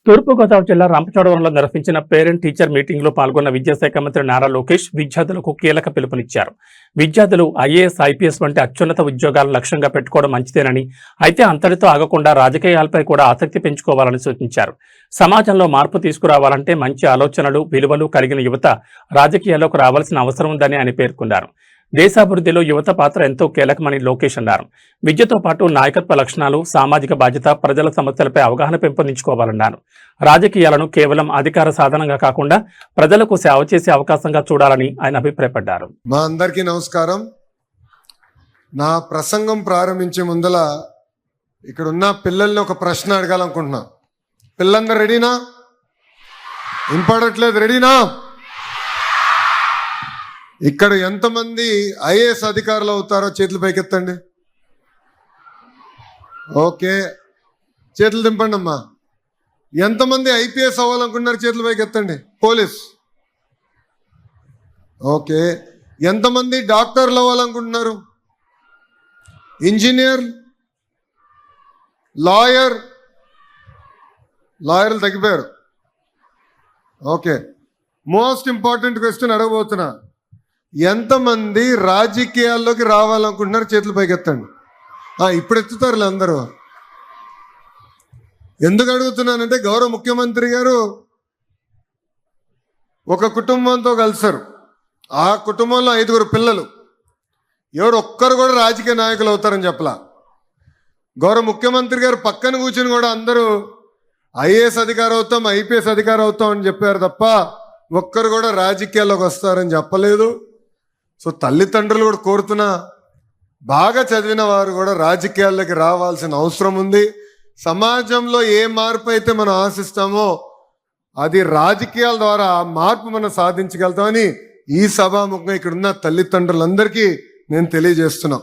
తూర్పుగోదావరి జిల్లా రంపచోడవరంలో నిర్వహించిన parent teacher meeting లో పాల్గొన్న విద్యాశాఖ మంత్రి నారా లోకేష్ విద్యార్థులకు కీలక పిలుపునిచ్చారు. విద్యార్థులు ఐఏఎస్, ఐపీఎస్ వంటి అత్యున్నత ఉద్యోగాలను లక్ష్యంగా పెట్టుకోవడం మంచిదేనని, అయితే అంతటితో ఆగకుండా రాజకీయాలపై కూడా ఆసక్తి పెంచుకోవాలని సూచించారు. సమాజంలో మార్పు తీసుకురావాలంటే మంచి ఆలోచనలు, విలువలు కలిగిన యువత రాజకీయాల్లోకి రావాల్సిన అవసరం ఉందని ఆయన పేర్కొన్నారు. దేశాభివృద్ధిలో యువత పాత్ర ఎంతో కీలకమని లోకేష్ అన్నారు. విద్యతో పాటు నాయకత్వ లక్షణాలు, సామాజిక బాధ్యత, ప్రజల సమస్యలపై అవగాహన పెంపొందించుకోవాలన్నారు. రాజకీయాలను కేవలం అధికార సాధనంగా కాకుండా ప్రజలకు సేవ చేసే అవకాశంగా చూడాలని ఆయన అభిప్రాయపడ్డారు. మా అందరికీ నమస్కారం. నా ప్రసంగం ప్రారంభించే ముందల ఇక్కడ ఉన్న పిల్లల్ని ఒక ప్రశ్న అడగాలనుకుంటున్నా. పిల్లలందరూ రెడీనా? వినపడట్లేదు, రెడీనా? ఇక్కడ ఎంతమంది ఐఏఎస్ అధికారులు అవుతారో చేతులు పైకెత్తండి. ఓకే, చేతులు దింపండి అమ్మా. ఎంతమంది ఐపీఎస్ అవ్వాలనుకుంటున్నారు? చేతులు పైకెత్తండి. పోలీస్. ఓకే, ఎంతమంది డాక్టర్లు అవ్వాలనుకుంటున్నారు? ఇంజనీర్, లాయర్లు తగ్గిపోయారు. ఓకే, మోస్ట్ ఇంపార్టెంట్ క్వశ్చన్ అడగబోతున్నా. ఎంతమంది రాజకీయాల్లోకి రావాలనుకుంటున్నారు? చేతులు పైకెత్తండి. ఇప్పుడు ఎత్తుతారులే అందరూ. ఎందుకు అడుగుతున్నానంటే, గౌరవ ముఖ్యమంత్రి గారు ఒక కుటుంబంతో కలిసారు. ఆ కుటుంబంలో 5 పిల్లలు. ఎవరు ఒక్కరు కూడా రాజకీయ నాయకులు అవుతారని చెప్పలా. గౌరవ ముఖ్యమంత్రి గారు పక్కన కూర్చొని కూడా అందరూ ఐఏఎస్ అధికారి అవుతాం, ఐపీఎస్ అధికారి అవుతాం అని చెప్పారు తప్ప ఒక్కరు కూడా రాజకీయాల్లోకి వస్తారని చెప్పలేదు. సో తల్లిదండ్రులు కూడా కోరుతున్నా, బాగా చదివిన వారు కూడా రాజకీయాల్లోకి రావాల్సిన అవసరం ఉంది. సమాజంలో ఏ మార్పు అయితే మనం ఆశిస్తామో అది రాజకీయాల ద్వారా ఆ మార్పు మనం సాధించగలుగుతామని ఈ సభాముఖంగా ఇక్కడ ఉన్న తల్లిదండ్రులందరికీ నేను తెలియజేస్తున్నా.